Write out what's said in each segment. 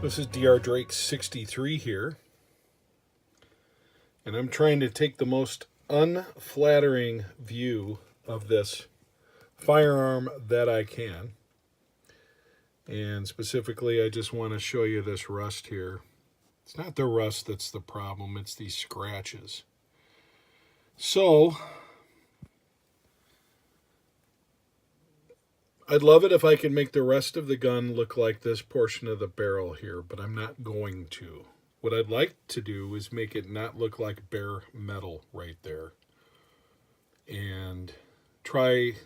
This is Dr. Drake 63 here, and I'm trying to take the most unflattering view of this firearm that I can. And specifically, I just want to show you this rust here. It's not the rust that's the problem, it's these scratches. So, I'd love it if I could make the rest of the gun look like this portion of the barrel here, but I'm not going to. What I'd like to do is make it not look like bare metal right there. And try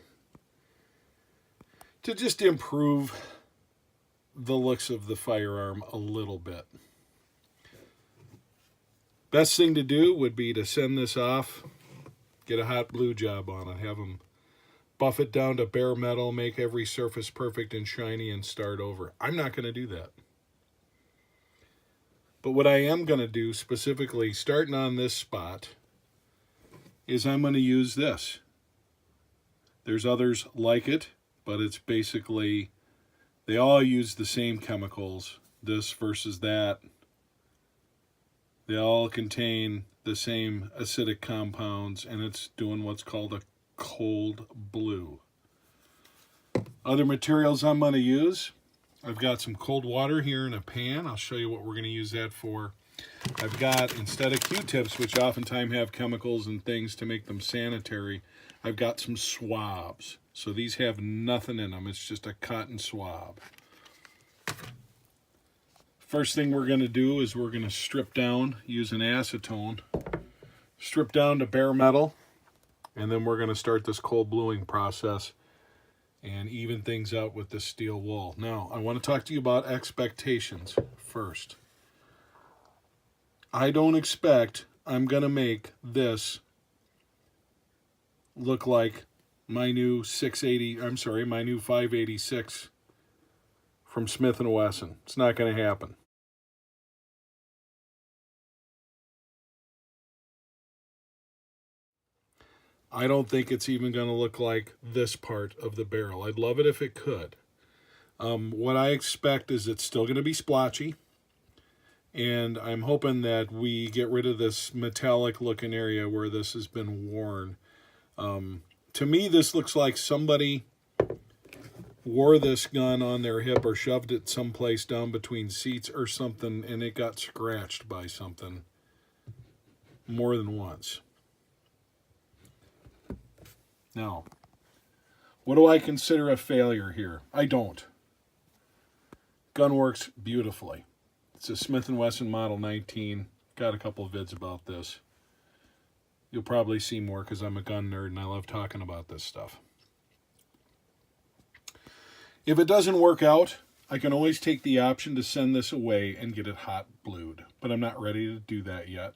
to just improve the looks of the firearm a little bit. Best thing to do would be to send this off, get a hot glue job on it, have them buff it down to bare metal, make every surface perfect and shiny, and start over. I'm not going to do that. But what I am going to do, specifically starting on this spot, is I'm going to use this. There's others like it, but it's basically, they all use the same chemicals, this versus that. They all contain the same acidic compounds, and it's doing what's called a cold blue. Other materials I'm going to use, I've got some cold water here in a pan. I'll show you what we're going to use that for. I've got, instead of Q-tips, which oftentimes have chemicals and things to make them sanitary, I've got some swabs. So these have nothing in them. It's just a cotton swab. First thing we're going to do is we're going to strip down using acetone. Strip down to bare metal. And then we're going to start this cold bluing process and even things out with the steel wool. Now, I want to talk to you about expectations first. I don't expect I'm going to make this look like my new 586 from Smith & Wesson. It's not going to happen. I don't think it's even going to look like this part of the barrel. I'd love it if it could. What I expect is it's still going to be splotchy. And I'm hoping that we get rid of this metallic looking area where this has been worn. To me, this looks like somebody wore this gun on their hip or shoved it someplace down between seats or something, and it got scratched by something more than once. Now, what do I consider a failure here? I don't. Gun works beautifully. It's a Smith & Wesson Model 19. Got a couple of vids about this. You'll probably see more because I'm a gun nerd and I love talking about this stuff. If it doesn't work out, I can always take the option to send this away and get it hot blued. But I'm not ready to do that yet.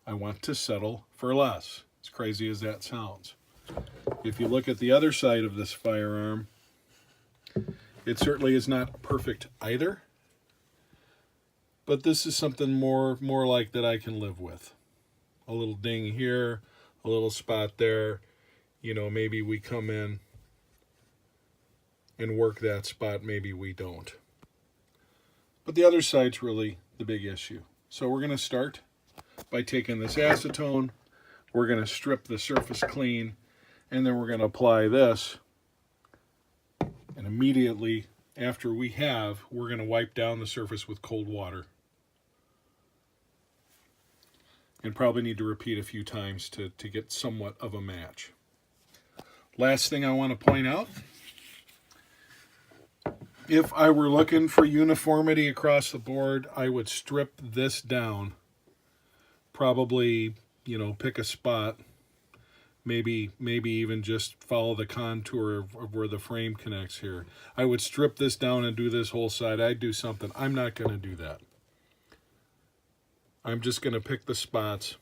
I want to settle for less, as crazy as that sounds. If you look at the other side of this firearm, it certainly is not perfect either. But this is something more like that I can live with. A little ding here, a little spot there. You know, maybe we come in and work that spot, maybe we don't. But the other side's really the big issue. So we're going to start by taking this acetone. We're going to strip the surface clean. And then we're going to apply this. And immediately after we're going to wipe down the surface with cold water. And probably need to repeat a few times to get somewhat of a match. Last thing I want to point out. If I were looking for uniformity across the board, I would strip this down. Probably, pick a spot. Maybe even just follow the contour of where the frame connects here. I would strip this down and do this whole side. I'd do something. I'm not going to do that. I'm just going to pick the spots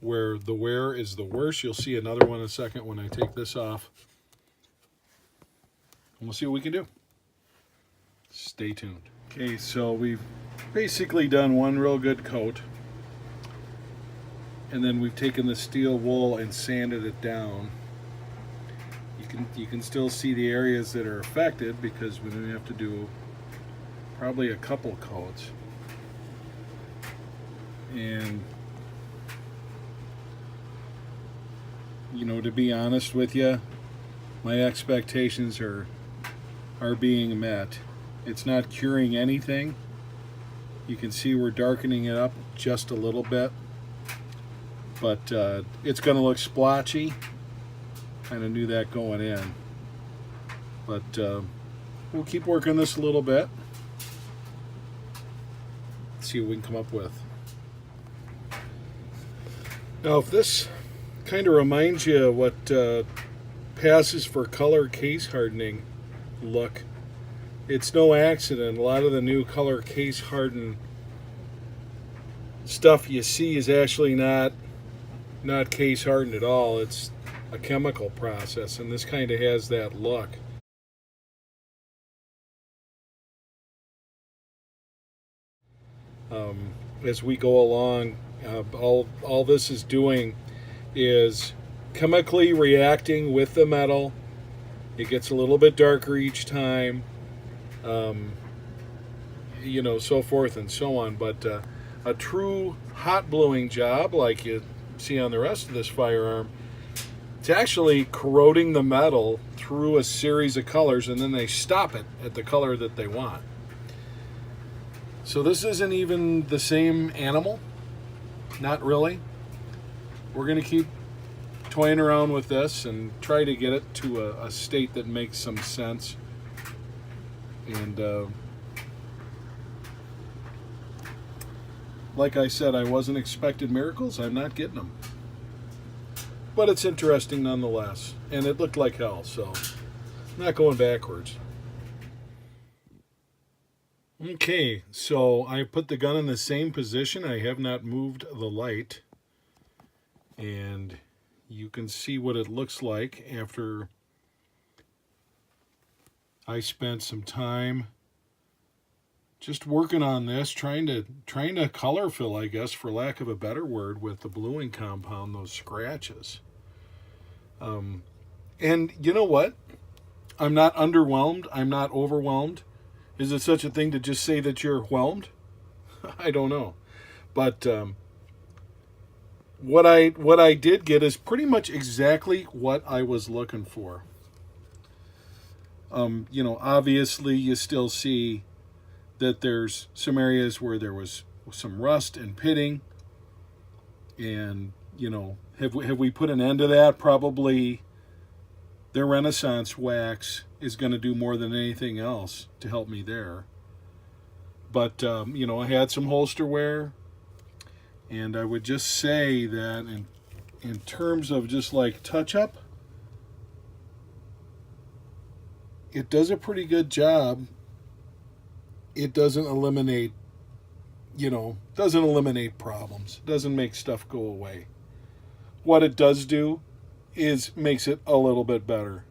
where the wear is the worst. You'll see another one in a second when I take this off. And we'll see what we can do. Stay tuned. Okay, so we've basically done one real good coat. And then we've taken the steel wool and sanded it down. You can still see the areas that are affected because we don't have to do probably a couple coats. And you know, to be honest with you, my expectations are being met. It's not curing anything. You can see we're darkening it up just a little bit, but it's going to look splotchy. Kind of knew that going in, but we'll keep working this a little bit. See what we can come up with. Now, if this kind of reminds you of what passes for color case hardening look, it's no accident. A lot of the new color case hardened stuff you see is actually not case hardened at all. It's a chemical process, and this kind of has that look. As we go along, all this is doing is chemically reacting with the metal. It gets a little bit darker each time, you know, so forth and so on. But a true hot bluing job, like you see on the rest of this firearm, it's actually corroding the metal through a series of colors, and then they stop it at the color that they want. So this isn't even the same animal, not really. We're going to keep toying around with this and try to get it to a state that makes some sense. And like I said, I wasn't expecting miracles. I'm not getting them. But it's interesting nonetheless. And it looked like hell, so I'm not going backwards. Okay, so I put the gun in the same position. I have not moved the light. And you can see what it looks like after I spent some time just working on this, trying to color fill, I guess, for lack of a better word, with the bluing compound, those scratches. And you know what? I'm not underwhelmed. I'm not overwhelmed. Is it such a thing to just say that you're whelmed? I don't know. But what I did get is pretty much exactly what I was looking for. You know, obviously you still see that there's some areas where there was some rust and pitting, and you know, have we put an end to that? Probably. Their Renaissance wax is going to do more than anything else to help me there. But you know, I had some holster wear, and I would just say that in terms of just like touch up, it does a pretty good job. It doesn't eliminate, you know, doesn't eliminate problems. It doesn't make stuff go away. What it does do is makes it a little bit better.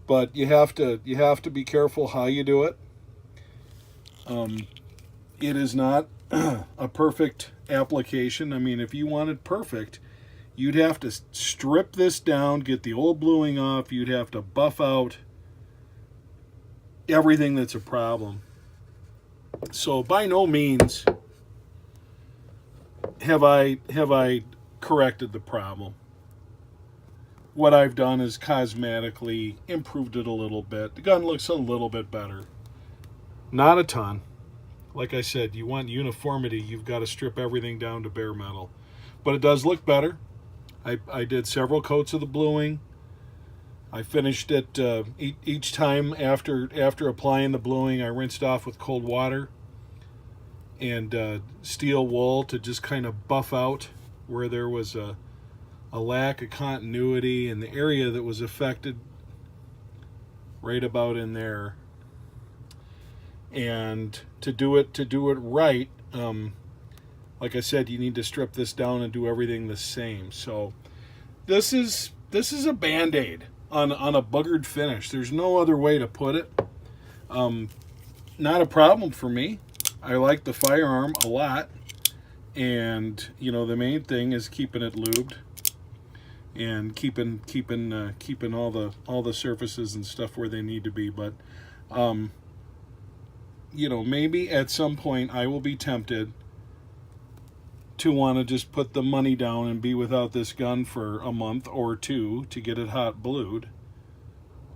But you have to be careful how you do it. It is not a perfect application. I mean, if you wanted perfect, you'd have to strip this down, get the old bluing off. You'd have to buff out everything that's a problem. So by no means have I corrected the problem. What I've done is cosmetically improved it a little bit. The gun looks a little bit better. Not a ton. Like I said, you want uniformity, you've got to strip everything down to bare metal. But it does look better. I did several coats of the bluing. I finished it each time after applying the bluing. I rinsed off with cold water and steel wool to just kind of buff out where there was a lack of continuity in the area that was affected, right about in there. And to do it right, like I said, you need to strip this down and do everything the same. So this is a Band-Aid on a buggered finish. There's no other way to put it. Not a problem for me. I like the firearm a lot, and you know, the main thing is keeping it lubed and keeping all the surfaces and stuff where they need to be. But you know, maybe at some point I will be tempted to want to just put the money down and be without this gun for a month or two to get it hot blued.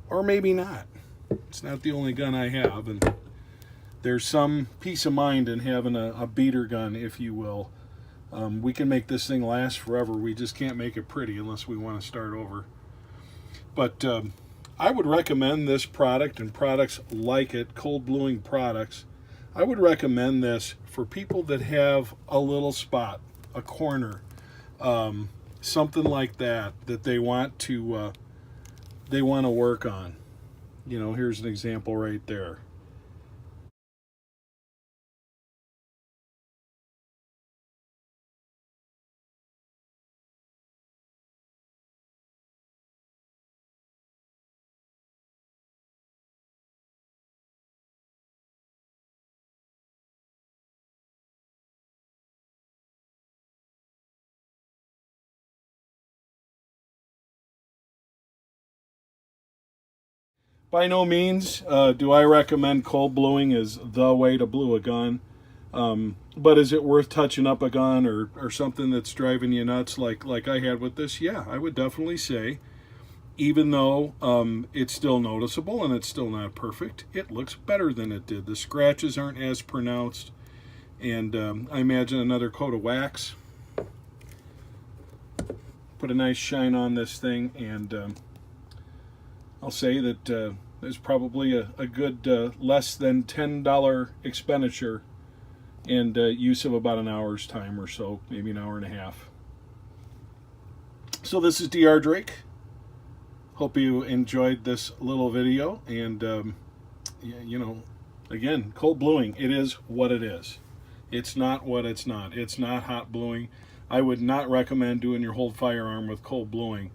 Or maybe not. It's not the only gun I have, and there's some peace of mind in having a beater gun, if you will. We can make this thing last forever. We just can't make it pretty unless we want to start over. But I would recommend this product and products like it, cold bluing products. I would recommend this for people that have a little spot, a corner, something like that they want to work on. You know, here's an example right there. By no means do I recommend cold bluing as the way to blue a gun. But is it worth touching up a gun or something that's driving you nuts like I had with this? Yeah, I would definitely say, even though it's still noticeable and it's still not perfect, it looks better than it did. The scratches aren't as pronounced, and I imagine another coat of wax, put a nice shine on this thing, and I'll say that there's probably a good less than $10 expenditure and use of about an hour's time or so, maybe an hour and a half. So this is DR Drake. Hope you enjoyed this little video, and you know, again, cold bluing, it is what it is. It's not what it's not. It's not hot bluing. I would not recommend doing your whole firearm with cold bluing.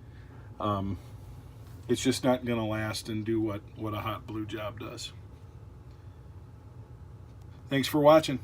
It's just not going to last and do what a hot blue job does. Thanks for watching.